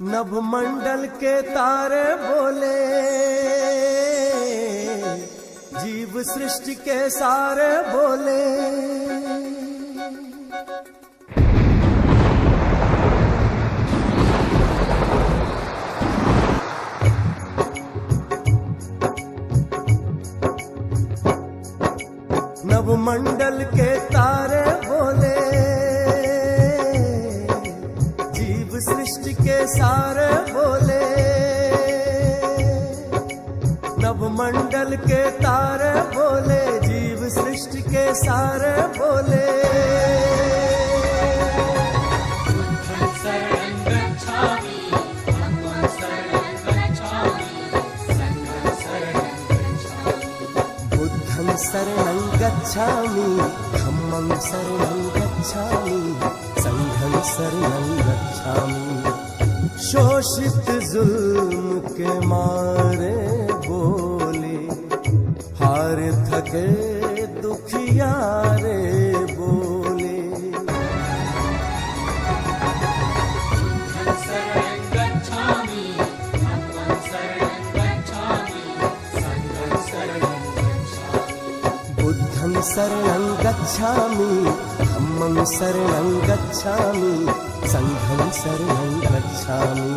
नभमंडल के तारे बोले, जीव सृष्टि के सारे बोले। नभमंडल के तारे बोले, जीव सृष्टि के सारे बोले। नभमंडल के तारे बोले, जीव सृष्टि के सारे बोले। बुद्धं शरणं गच्छामि, धम्मं शरणं गच्छामि, संघं शरणं गच्छामि। शोषित जुल्म के मारे बोले, हार थके दुखियारे बोले। बुद्धं शरणं गच्छामि, धम्मं शरणं गच्छामि, संघं शरणं गच्छामि।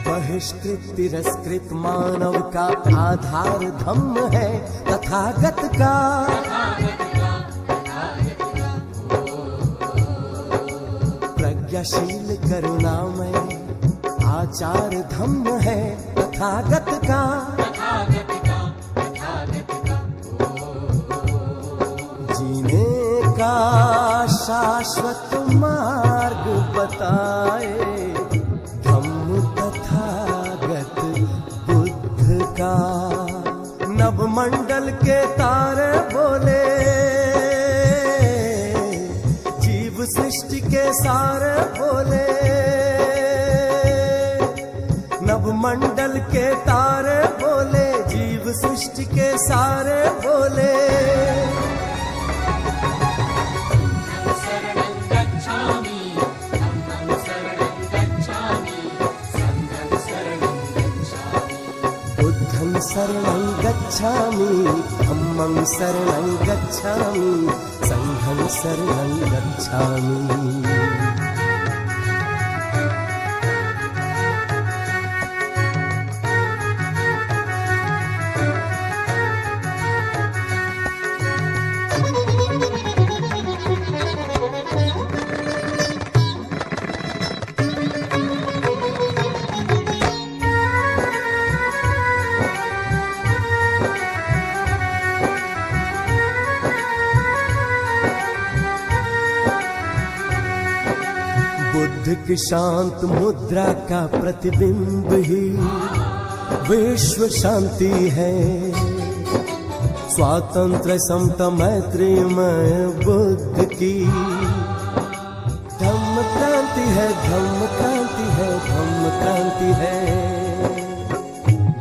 बहिष्कृत तिरस्कृत मानव का आधार धम्म है तथागत का। प्रज्ञाशील करुणामय आचार धम्म है तथागत का। जीने का शाश्वत मार्ग बताए तथागत बुद्ध का। नभमंडल के तारे बोले, जीव सृष्टि के सारे बोले। नभमंडल के तारे बोले, जीव सृष्टि के सारे बोले। शरणं गच्छामि, धम्मं शरणं गच्छामि, संघं शरणं गच्छामि। बुद्ध की शांत मुद्रा का प्रतिबिंब ही विश्व शांति है। स्वातंत्र समता मैत्रीमय बुद्ध की धम्म क्रांति है, धम्म क्रांति है, धम्म क्रांति है।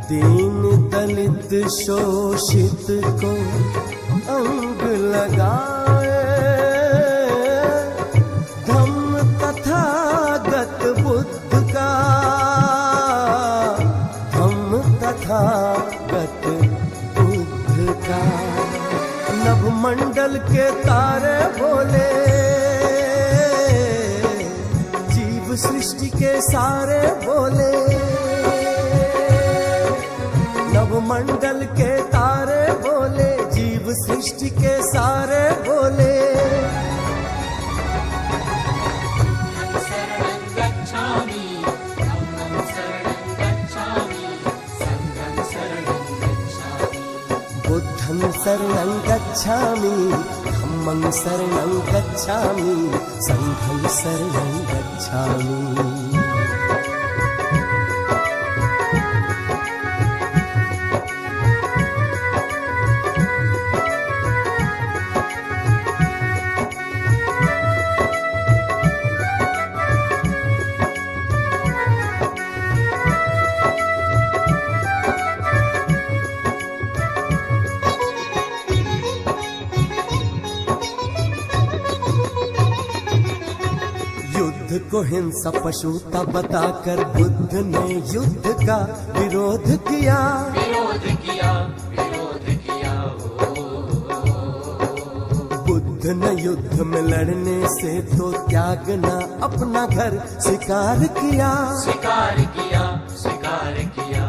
दीन दलित शोषित को अंग लगाए, तथागत बुद्ध का। धम्म तथागत बुद्ध का। नभमंडल के तारे बोले, जीव सृष्टि के सारे बोले। नभमंडल के तारे बोले, जीव सृष्टि के सारे बोले। बुद्धं शरणं गच्छामि, धम्मं शरणं गच्छामि, संघं शरणं गच्छामि। युद्ध को हिंसा पशुता बताकर बुद्ध ने युद्ध का विरोध किया, विरोध किया, विरोध किया। बुद्ध ने युद्ध में लड़ने से तो त्यागना अपना घर स्वीकार किया, स्वीकार किया, स्वीकार किया।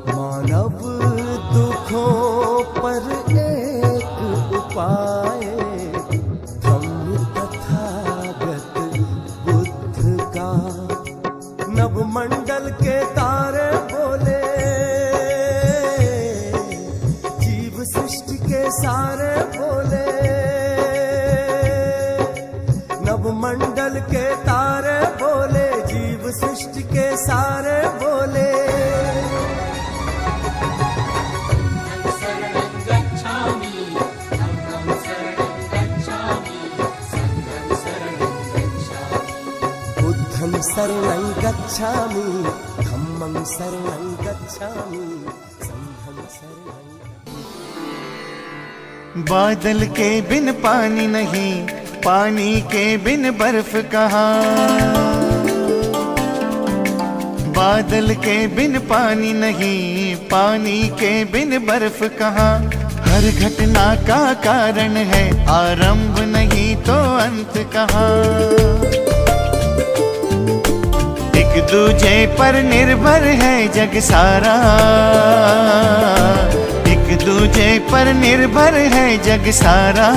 मानव दुखों पर एक उपाय, नवमंडल के तारे बोले, जीव सृष्टि के सारे बोले, नवमंडल के तारे बोले, जीव सृष्टि के सारे बोले। शरणं गच्छामि, धम्मं शरणं गच्छामि, संघं शरणं। बादल के बिन पानी नहीं, पानी के बिन बर्फ कहाँ। बादल के बिन पानी नहीं, पानी के बिन बर्फ कहाँ। हर घटना का कारण है आरंभ, नहीं तो अंत कहाँ। एक दूजे पर निर्भर है जग सारा, एक दूजे पर निर्भर है जग सारा।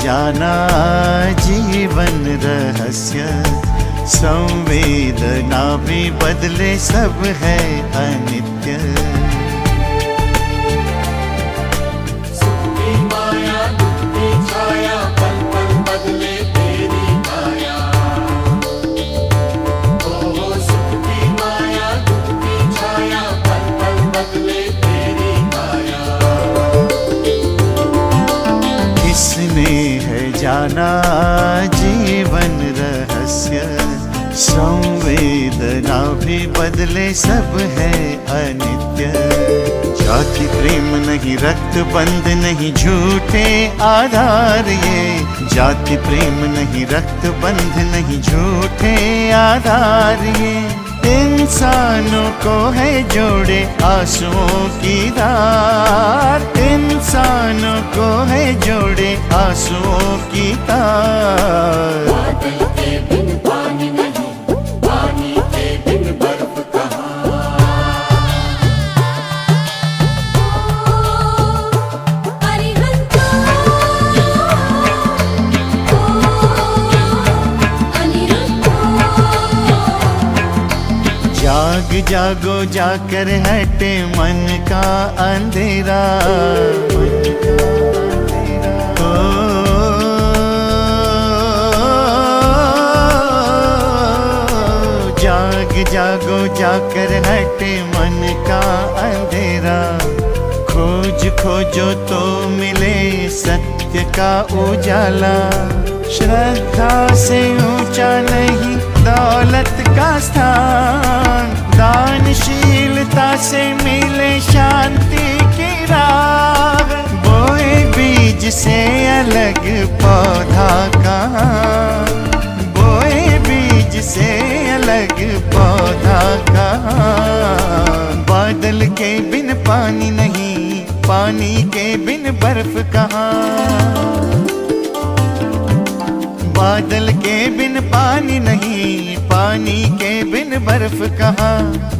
जाना जीवन रहस्य, संवेदना भी बदले सब है अनित्य। सुख की माया, दुख की छाया, पल पल बदले तेरी काया। ओ सुख की माया, दुख की छाया, पल पल बदले तेरी काया। किसने है जाना जीवन रहस्य, संवेदना भी बदले सब है अनित्य। जाति प्रेम नहीं, रक्त बंध नहीं, झूठे आधार ये। जाति प्रेम नहीं, रक्त बंध नहीं, झूठे आधार ये। इंसानों को है जोड़े आंसुओं की धार, इंसानों को है जोड़े आंसुओं की धार। बादल के बिन पानी नहीं, पानी के बिन बर्फ कहाँ। अरिहंतो अनिरुद्धो। जाग जागो जाकर हटे मन का अंधेरा, मन का अंधेरा। जाग जागो जाकर हटे मन का अंधेरा। खोज खोजो तो मिले सत्य का उजाला। श्रद्धा से ऊंचा नहीं दौलत का स्थान, दानशीलता से मिले शांति की राह। बोए बीज से अलग पौधा कहाँ, बोए बीज से अलग पौधा कहाँ। बादल के बिन पानी नहीं, पानी के बिन बर्फ कहाँ। बादल के बिन पानी नहीं, पानी के बिन बर्फ कहाँ।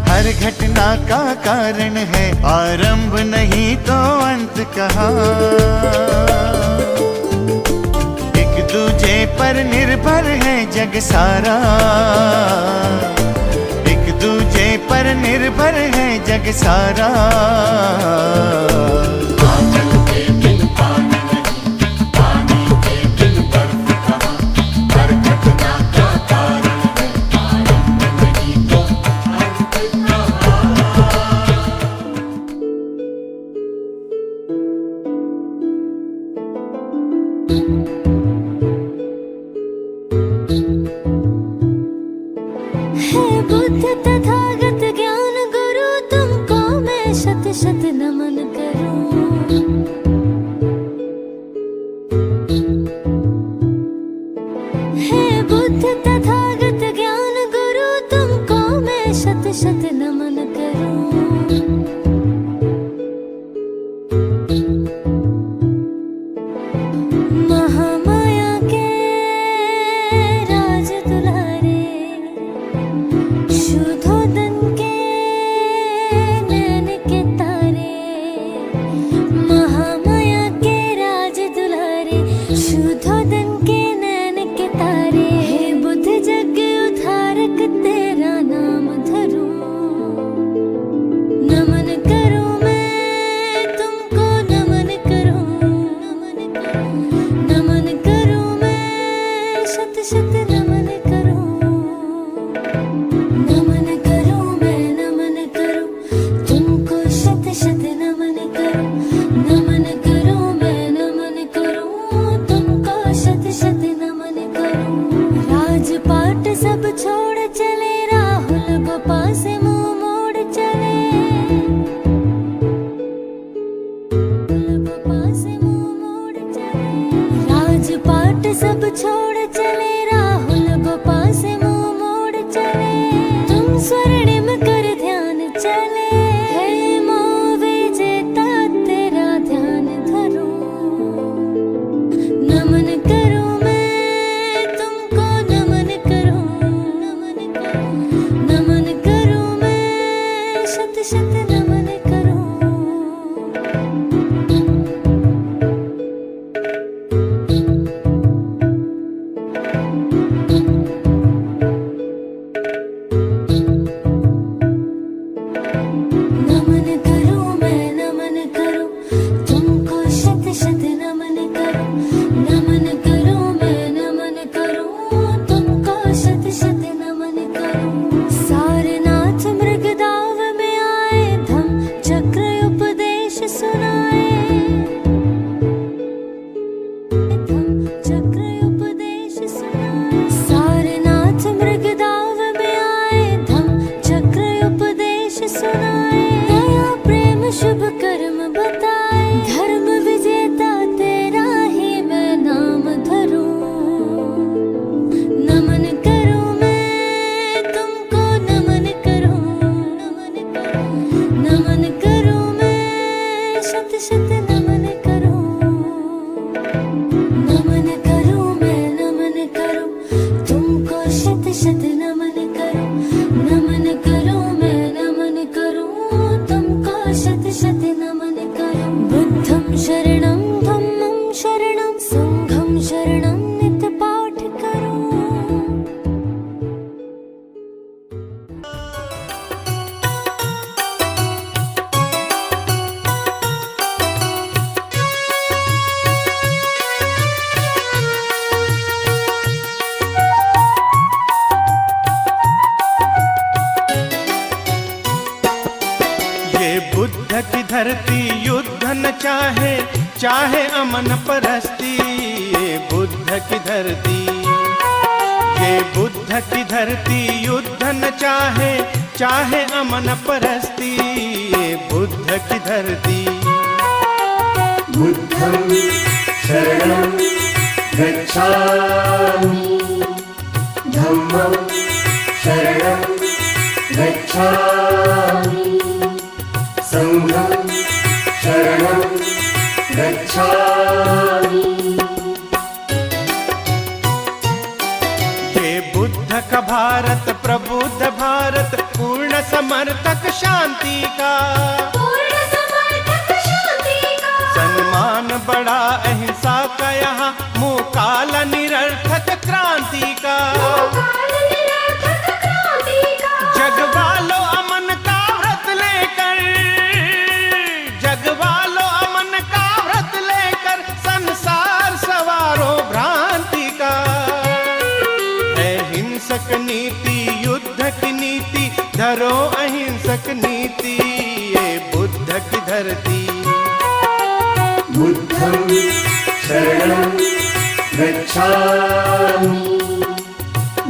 हर घटना का कारण है आरंभ, नहीं तो अंत कहाँ। एक दूजे पर निर्भर है जग सारा, एक दूजे पर निर्भर है जग सारा। बादल के बिन पानी नहीं, पानी के बिन बर्फ कहाँ। हर घटना का कारण है आरंभ, नहीं तो अंत कहाँ। हे बुद्ध तथागत ज्ञान गुरु, तुमको मैं शत शत नमन करूं। हे बुद्ध तथागत ज्ञान गुरु, तुमको मैं शत शत नमन करूं। महामाया के राज दुलारे, शुद्धोदन के नैन के तारे। महामाया के राज दुलारे, शुद्धोदन के नैन के तारे। हे बुद्ध जग उद्धारक, तेरा नाम धरूं। नमन करूं मैं तुमको, नमन करूं, नमन करूं, नमन करूं मैं शत शत नमन करूं। नमन करूं मैं, नमन करूं तुमको शत शत नमन करूं। नमन करूं मैं, नमन करूं तुमको शत शत नमन करूं। राजपाट सब छोड़ चले, राहुल गोपा से मुंह मोड़ चले। गोपा से मुंह मोड़ चले। राजपाट सब छोड़ चले, राहुल गोपा से मुंह मोड़ चले। तुम स्वर्णिम कर ध्यान चले, हे मोह विजेता तेरा ध्यान धरूं। नमन करूं मैं तुमको, नमन करूं, नमन करूं, नमन करूं मैं शत शत नमन करूं। नमन करूं मैं, नमन करूं तुमको शत शत नमन करूं। नमन करूं मैं, नमन करूं तुमको शत शत नमन करूं। सारनाथ मृगदाव में आए, धम चक्र उपदेश सुनाए। धम चक्र उपदेश सुनाए। सारनाथ मृगदाव में आए, धम चक्र उपदेश सुनाए। दया प्रेम शुभ कर्म बताए, धर्म विजेता तेरा ही मैं नाम धरूं। नमन करूं मैं तुमको, नमन करूं, नमन करूं, नमन करूं मैं शत शत नमन करूं। नमन करूं मैं, नमन करूं तुमको शत शत नमन करूं। नमन करूं मैं, नमन करूं तुमको शत शत नमन करूं। बुद्धं शरणं, धम्मं शरणं, संघं शरणं नित पाठ करूं। ये बुद्ध की धरती युद्ध न चाहे, चाहे अमन परस्ती। ये बुद्ध की धरती, ये बुद्ध की धरती युद्ध न चाहे, चाहे अमन परस्ती। ये बुद्ध की धरती। बुद्धं शरणं गच्छामि धम्मं शरणं गच्छामि संघं शरणं गच्छामि। ये बुद्ध का भारत प्रबुद्ध भारत पूर्ण समर्थक शांति का सम्मान बड़ा अहिंसा का यहाँ मुकाल निरर्थक क्रांति का जगवालो अमन का व्रत लेकर जगवालो अमन का व्रत लेकर संसार सवारो भ्रांति का अहिंसक नीति युद्ध की नीति धरो अहिंसक नीति ये बुद्ध की धरती बुद्धं शरणं गच्छामि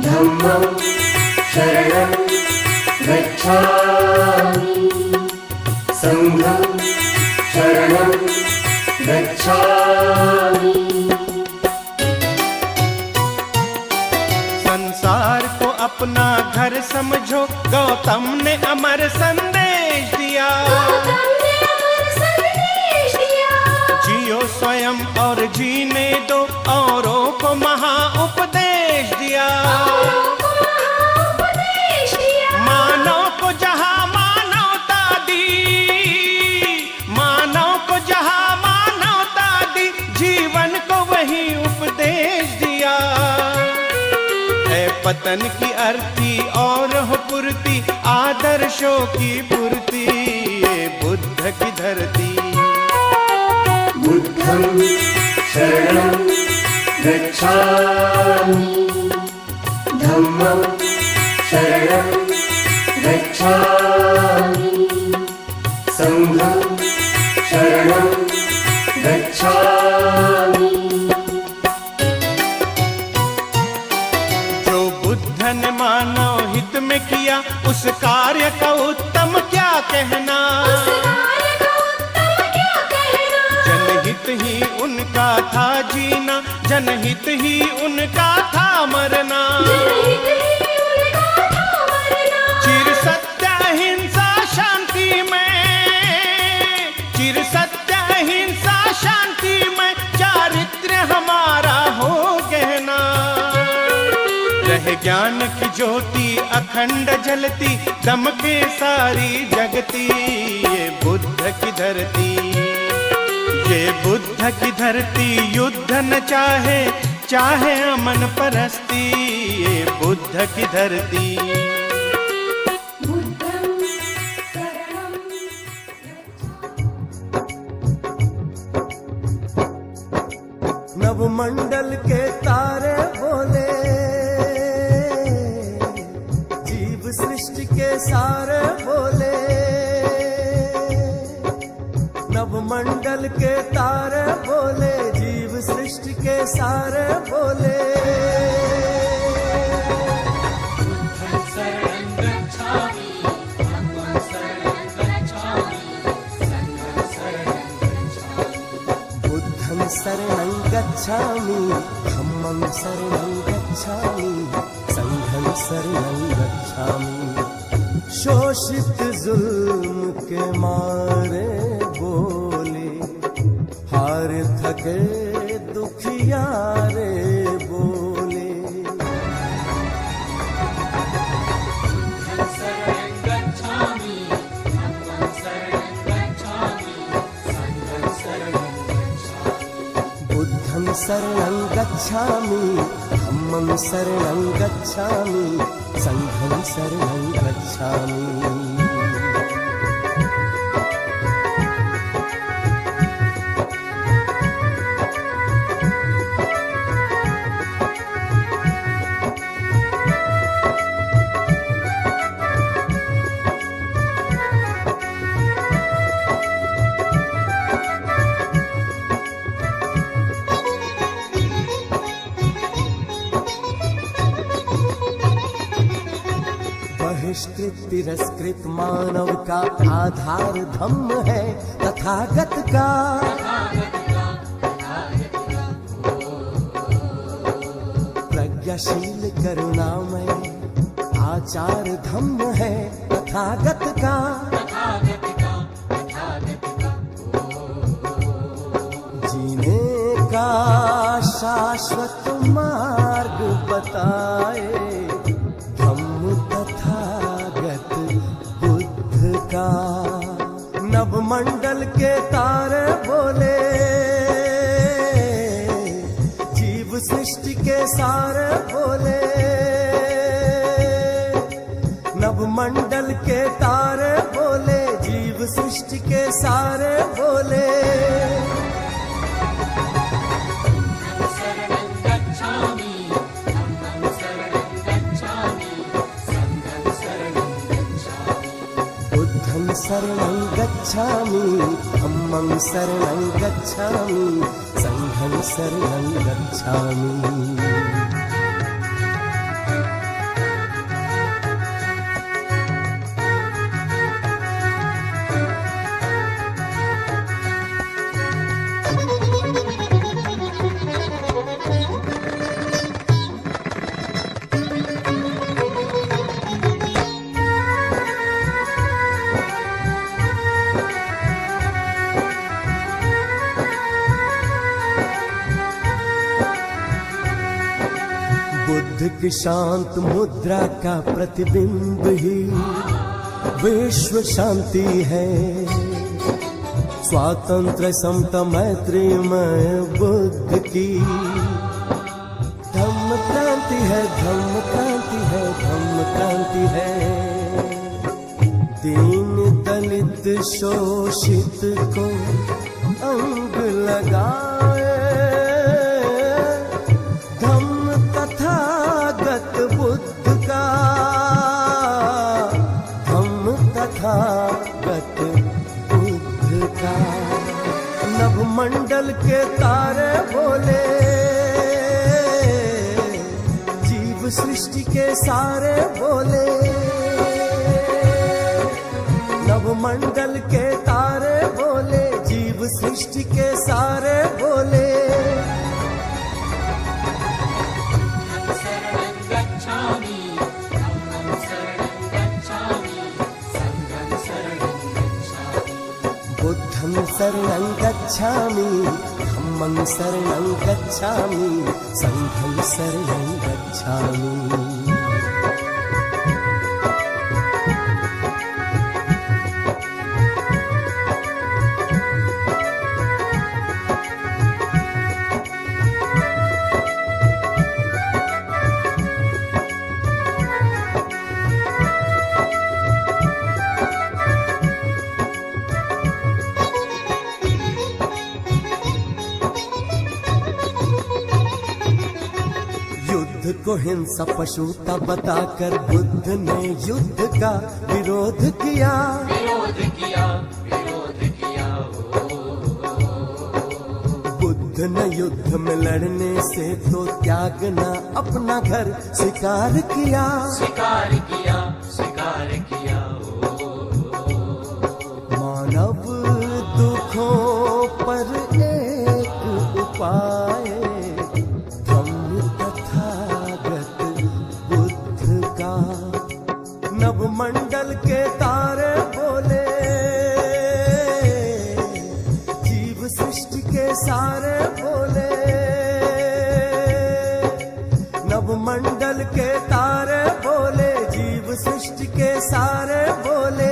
धम्मं शरणं गच्छामि संघं शरणं गच्छामि। संसार को अपना घर समझो गौतम ने अमर संदेश दिया जियो स्वयं और जीने दो औरों को महा उपदेश दिया मानव को जहाँ मानवता दी मानव को जहाँ मानवता दी जीवन को वही उपदेश दिया है पतन की अर्थी और हो पूर्ति आदर्शों की पूर्ति ये बुद्ध की धरती बुद्धं शरणं गच्छामि धम्मं शरणं गच्छामि संघं शरणं गच्छामि। जो बुद्ध ने मानव हित में किया उस कार्य का उत्तम क्या कहना जनहित ही उनका था जीना जनहित ही उनका था मरना चिर सत्य अहिंसा शांति में चिर सत्य अहिंसा शांति में चारित्र्य हमारा हो गहना रहे ज्ञान की ज्योति अखंड जलती दमके सारी जगती ये बुद्ध की धरती ये बुद्ध की धरती युद्ध न चाहे चाहे अमन परस्ती ये बुद्ध की धरती बुद्धं शरणं नवमंडल के तारे बोले जीव सृष्टि के सारे बोले नवमंडल के तारे बोले जीव सृष्टि के सारे बोले बुद्धं शरणं गच्छामि धम्मं शरणं गच्छामि संघं शरणं गच्छामि शोषित जुल्म के मारे बोले हार थके दुखियारे बोले बुद्धं शरणं गच्छामि धम्मं शरणं गच्छामि संघं शरणं गच्छामि बहिष्कृत तिरस्कृत मानव का आधार धम्म है तथागत का प्रज्ञाशील करुणामय आचार धम्म है तथागत का। जीने का शाश्वत मार्ग बताए धम्म तथागत बुद्ध का। नवमंडल के तारे बोले जीव सृष्टि के सारे बोले। नवमंडल के तारे बोले जीव सृष्टि के सारे बोले। बुद्धं शरणं गच्छामि धम्मं शरणं गच्छामि संघं शरणं गच्छामि। बुद्ध की शांत मुद्रा का प्रतिबिंब ही विश्व शांति है। स्वातंत्र समता मैत्रीमय बुद्ध की धम्म क्रांति है, धम्म क्रांति है, धम्म क्रांति है। दीन दलित शोषित को अंग लगाए धम्म तथागत बुद्ध का। धम्म तथागत बुद्ध का। नवमंडल के तारे बोले जीव सृष्टि के सारे बोले। नवमंडल के तारे बोले जीव सृष्टि के सारे बोले। बुद्धं शरणं गच्छामि धम्मं शरणं गच्छामि संघं शरणं गच्छामि। युद्ध को हिंसा पशुता बताकर बुद्ध ने युद्ध का विरोध किया। बुद्ध ने युद्ध में लड़ने से तो त्यागना अपना घर स्वीकार किया। मानव दुखों पर एक उपाय धम्म तथागत बुद्ध का। नवमंडल के तारे बोले जीव सृष्टि के सारे बोले। नवमंडल के तारे बोले जीव सृष्टि के सारे बोले।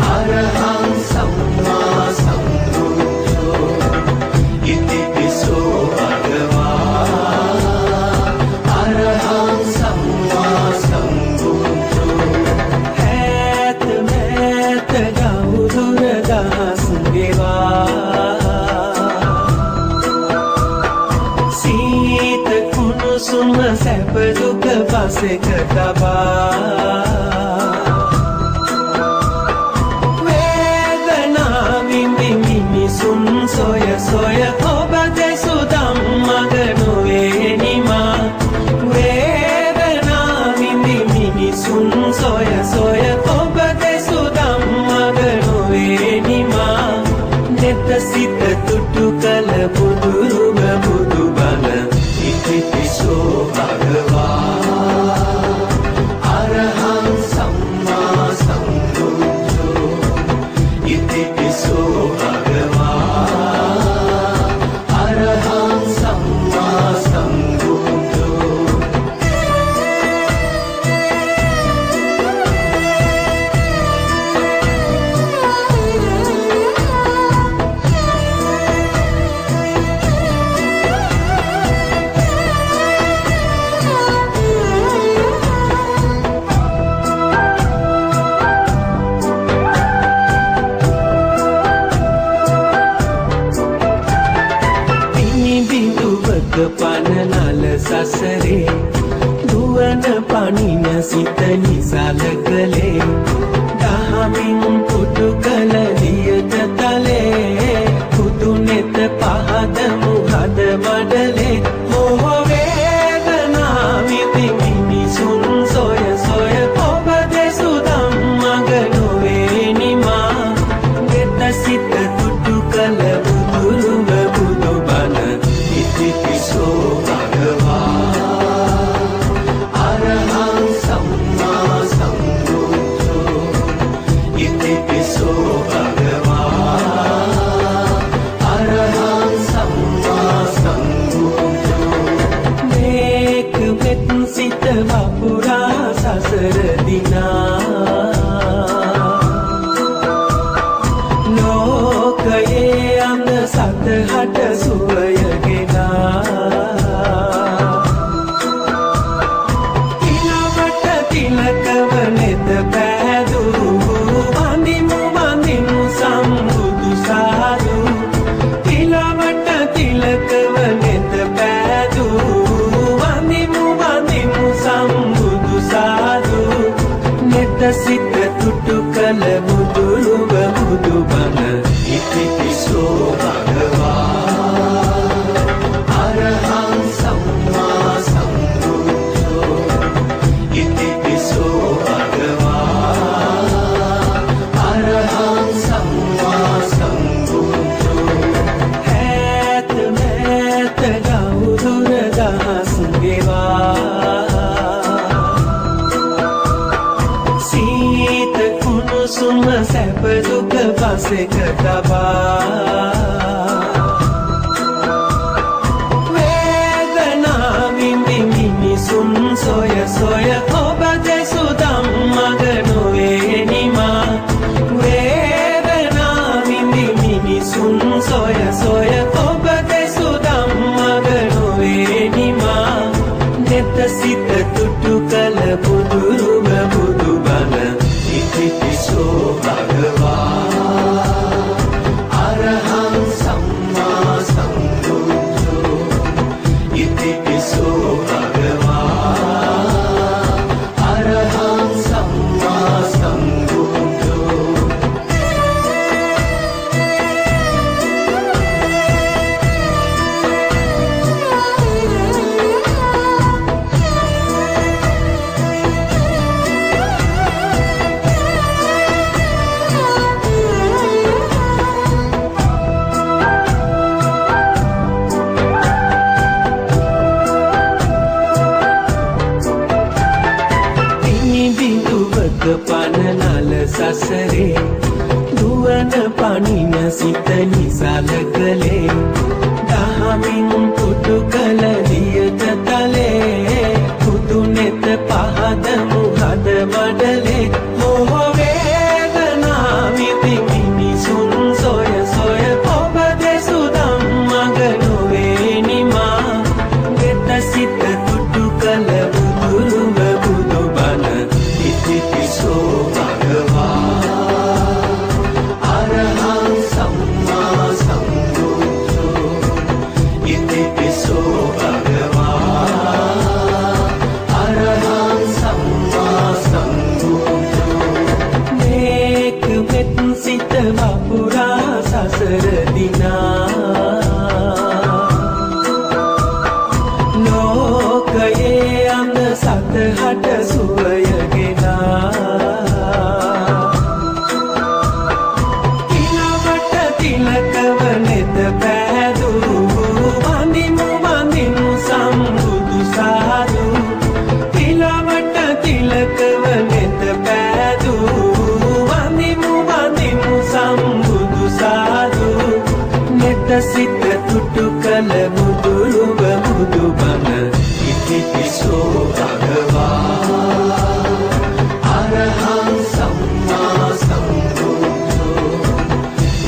Arahang Samma සැප දුක පසෙක තබා වේදනාවින් මිනිසුන් සොය සොය ඔබ දෙසු ධම්මග නොවේ නිමා වේදනාවින් මිනිසුන් සොය සොය ඔබ දෙසු ධම්මග නොවේ නිමා නෙත සිත තුටු කල බුදුරුම බුදුබණ ඉතිපිසෝ භගවා අරහං සම්මා සම්බුද්ධෝ ඉතිපිසෝ භගවා අරහං සම්මා සම්බුද්ධෝ පනනල සසරේ දුවන පනින සිත නිසල කලේ දහමින් පුටු කල දියට තලේ පුතු නෙත පහද මුහද මඩලේ මොහ වේදනාවිති මිනිසුන් සොය සොය ඔබ දෙසු ධම්මග නොවේ නිමා ගෙත සිත තුටු කල බුදුරුම බුදුබණ ඉතිපිසෝ භගවා අරහං සම්මා සම්බුද්ධෝ ඉතිපිසෝ භගවා අරහං සම්මා සම්බුද්ධෝ මේක වෙත් සිත වපුරා සසර දිනා ලෝකයේ අන්ද සතහට සුවය තිලකව නෙත පෑදුරු වඳිමු වඳිමු සම්බුදු සාදු තිලවට තිලකව නෙත පෑදුරු වඳිමු වඳිමු සම්බුදු සාදු නෙත සිත තුටු කල බුදුරුව බුදුබණ ඉතිපිසෝ භගවා අරහං සම්මා සම්බුද්ධෝ ඉතිපිසෝ භගවා අරහං සම්මා සම්බුද්ධෝ ඈත මෑත ගෞදුර දහස් ගෙවා සීත කුණුසුම සැප දුක පසෙක තබා වේදනාවින් මිනිසුන් සොය සොය ඔබ දෙසු ධම්මග නොවේ නිමා වේදනාවින් මිනිසුන් සොය සොය ඔබ දෙසු ධම්මග නොවේ නිමා නෙත සිත තුටු කල බුදුරුම බුදුබණ ඉතිපිසෝ භගවා අරහං සම්මා සම්බුද්ධෝ ඉතිපිසෝ භගවා අරහං සම්මා සම්බුද්ධෝ පනනල සසරේ දුවන පනින සිත නිසල කලේ දහමින් පුටු කල දියට තලේ පුතු නෙත පහද මුහද මඩලේ මොහ වේදනාවිති මිනිසුන් සොය සොය ඔබ දෙසු ධම්මග නොවේ නිමා ගෙත සිත තුටු කල බුදුරුම බුදුබණ ඉතිපිසෝ භගවා අරහං සම්මා සම්බුද්ධෝ ඉතිපිසෝ සසර දිනා ලෝකයේ අඳ සතහට සුවය ගෙනා තිලවට තිලකව නෙත පෑදූ වඳිමු සම්බුදු සාදු තිලවට තිලකව නෙත පෑදූ වඳිමු සම්බුදු සාදු නෙත සිත තුටු කළ මුදුළුව මුදුබන ඉතිපිසෝ භගවා අරහං සම්මා සම්බුද්ධෝ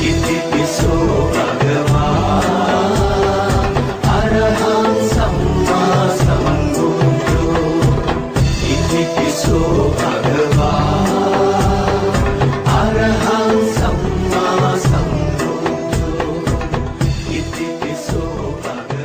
ඉතිපිසෝ භගවා අරහං සම්මා සම්බුද්ධෝ ඉතිපිසෝ භගවා අරහං සම්මා සම්බුද්ධෝ ඉතිපිසෝ භගවා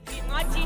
भीमाची